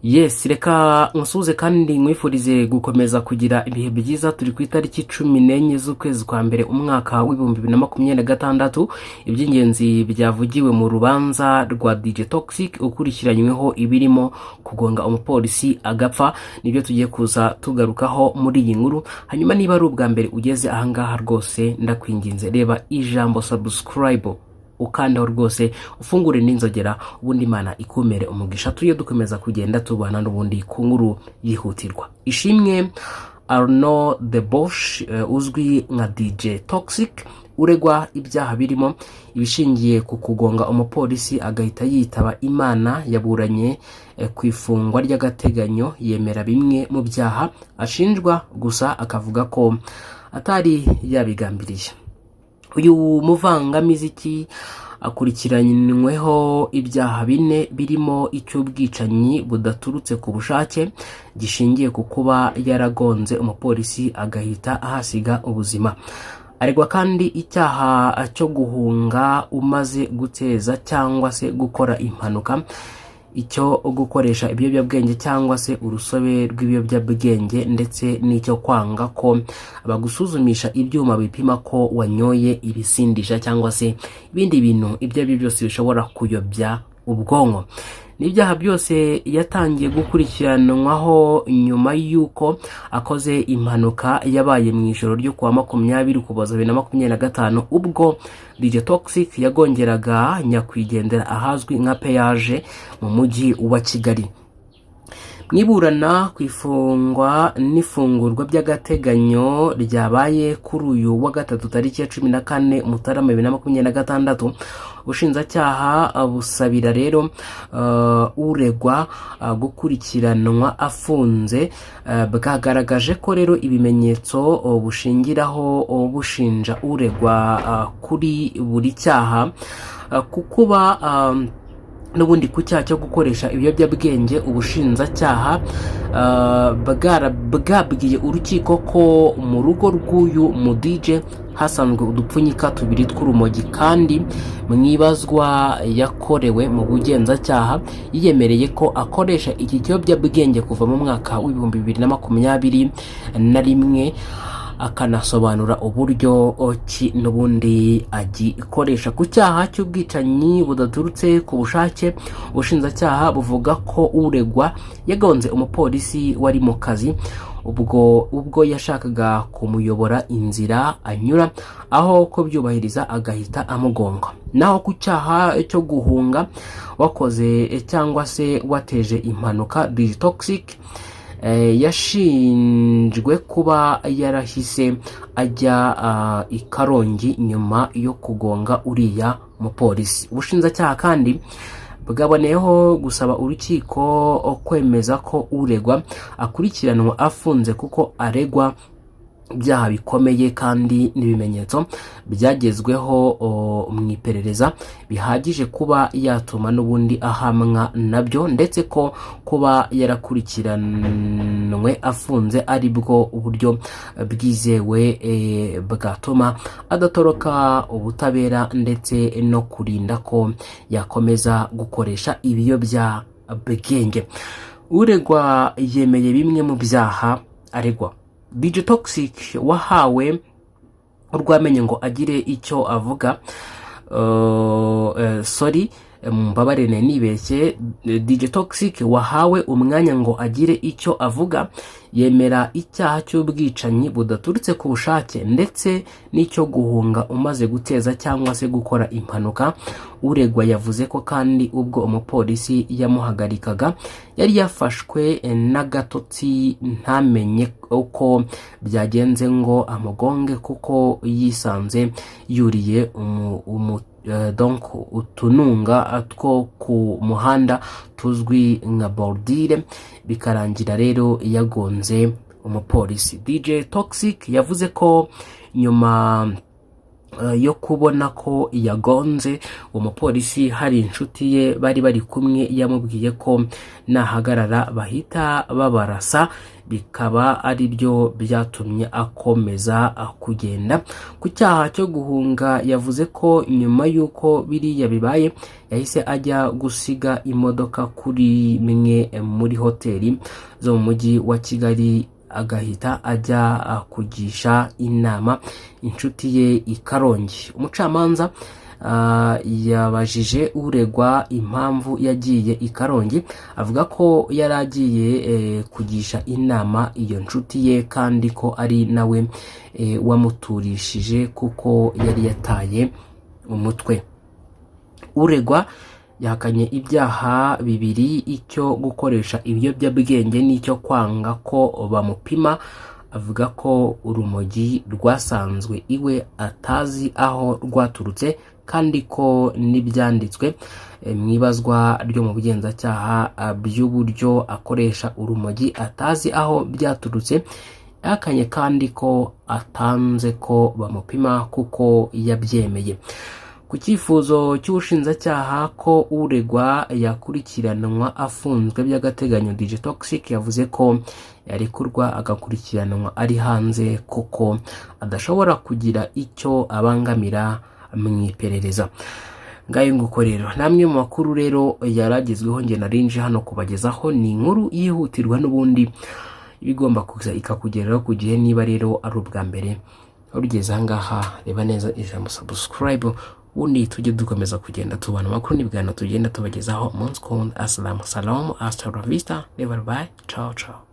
Yes, reka nsuze kandi mwifurize gukomeza kugira ibihe byiza. Turi ku itariki 14 z'ukwezi kwa mbere umwaka w'2026. Iby'ingenzi byavugiwe mu rubanza rwa DJ Toxic ukurikiranyweho ibirimo kugonga umupolisi agapfa, nibyo tugiye kuza tugarukaho muri iyi nkuru. Hanyuma niba ari ubwa mbere ugeze ahangaha rwose ndakwinginze reba ijambo subscribe ukandaho rwose ufungure n'inzogera, ubundi Imana ikumere umugisha. Tuye dukomeza kugenda tubana n'ubundi ku nkuru yihutirwa. Ishimwe Arnaud de Bosch uzwi nka DJ Toxic uregwa ibyaha birimo ibishingiye ku kugonga umupolisi agahita yitaba Imana, yaburanye ku ifungwa ry'agateganyo, yemera bimwe mu byaha ashinjwa, gusa akavuga ko atari yabigambiriye. Uyu muvangamiziki akurikiranyweho ibyaha 4 birimo icy'ubwicanyi budaturutse ku bushake gishingiye ku kuba yaragonze umupolisi agahita ahasiga ubuzima. Aregwa kandi icyaha cyo guhunga umaze guteza cyangwa se gukora impanuka, icyo gukoresha ibiyobyabwenge cyangwa se urusobe rw'ibiyobyabwenge, ndetse n'icyo kwanga ko bagusuzumisha ibyuma bipima ko wanyoye ibisindisha cyangwa se ibindi bintu ibyo ari byo byose bishobora kuyobya ubwonko. N'ibyaha byose yatangiye gukurikiranwaho nyuma y'uko akoze impanuka yabaye mu ijoro ryo kuwa 20 Ukuboza 2025 ubwo DJ Toxic yagongeraga nyakwigendera ahazwi nka Peyaje mu mujyi wa Kigali. Mwiburana ku ifungwa n'ifungurwa by'agateganyo ryabaye kuri uyu wa gatatu tariki ya 14 Mutarama 2026, ubushinjacyaha busabira rero uregwa gukurikiranwa afunze. Bwagaragaje ko rero ibimenyetso bushingiraho bushinja uregwa kuri buri cyaha kukuba n'ubundi ku cyaha cyo gukoresha ibiyobyabwenge. Ubushinjacyaha bwabwiye urukiko ko mu rugo rw'uyu mu DJ hasanzwe udupfunyika 2 tw'urumogi, kandi mwibazwa yakorewe mu bugenzacyaha yiyemereye ko akoresha iki kiyobyabwenge kuva mu mwaka w'2021 akanasobanura uburyo ki n'ubundi agikoresha. Ku cyaha cy'ubwicanyi budaturutse ku bushake, ubushinjacyaha buvuga ko uregwa yagonze umupolisi wari mu kazi ubwo yashakaga kumuyobora inzira anyura aho ko byubahiriza agahita amugonga. Naho ku cyaha cyo guhunga wakoze cyangwa se wateje impanuka, DJ Toxic yashinjwe kuba yarahise ajya i Karongi nyuma yo kugonga uriya mupolisi. Ubushinjacyaha kandi bwaboneyeho gusaba urukiko kwemeza ko uregwa akurikiranwa afunze kuko aregwa ibyaha bikomeye kandi n'ibimenyetso byagezweho mu iperereza bihagije kuba yatuma n'ubundi ahamwa nabyo, ndetse ko kuba yarakurikiranwe afunze ari bwo uburyo bwizewe bwatuma adatoroka ubutabera, ndetse no kurinda ko yakomeza gukoresha ibiyobyabwenge. Uregwa yemeye bimwe mu byaha aregwa. DJ Toxic wahawe urwamenye ngo agire icyo avuga, mbabarene nibeshye, DJ Toxic wahawe umwanya ngo agire icyo avuga yemera icyaha cy'ubwicanyi budaturutse ku bushake ndetse n'icyo guhunga umaze guteza cyangwa se gukora impanuka. Uregwa yavuze ko kandi ubwo umupolisi yamuhagarikaga yari yafashwe n'agatotsi ntamenye uko byagenze ngo amugonge, kuko yisanze yuriye donc utununga two ku muhanda tuzwi nka bordire, bikarangira rero yagonze umupolisi. DJ Toxic yavuze ko nyuma yo kubona ko yagonze umupolisi hari inshuti ye bari kumwe, yamubwiye ko nahagarara bahita babarasa, bikaba ari byo byatumye akomeza kugenda. Ku cyaha cyo guhunga yavuze ko nyuma y'uko biriya bibaye yahise ajya gusiga imodoka kuri imwe muri hoteli zo mu mujyi wa Kigali, agahita ajya kugisha inama inshuti ye i Karongi. Umucamanza yabajije uregwa impamvu yagiye i Karongi, avuga ko yaragiye kugisha inama iyo nshuti ye kandi ko ari nawe wamuturishije kuko yari yataye umutwe. Uregwa yahakanye ibyaha bibiri, icyo gukoresha ibiyobyabwenge n'icyo kwanga ko bamupima. Avuga ko urumogi rwasanzwe iwe atazi aho rwaturutse kandi ko n'ibyanditswe mu ibazwa ryo mu bugenzacyaha by'uburyo akoresha urumogi atazi aho byaturutse. Yahakanye kandi ko atanze ko bamupima kuko yabyemeye. Ku cyifuzo cy'ubushinjacyaha ko uregwa yakurikiranwa afunzwe by'agateganyo, DJ Toxic yavuze ko yarekurwa agakurikiranwa ari hanze kuko adashobora kugira icyo abangamira mu iperereza. Ngayo nguko rero namwe mu makuru rero yaragezweho, nge narinje hano kubagezaho. Ni inkuru yihutirwa n'ubundi ibigomba kuza ikakugeraho ku gihe. Niba rero ari ubwa mbere urugeze ahangaha, reba neza ijambo subscribe, ubundi tujye dukomeza kugenda tubana amakuru n'ibiganiro tugenda tubagezaho umunsi ku wundi. Assalamu alaikum, hasta la vista, bye bye, ciao ciao.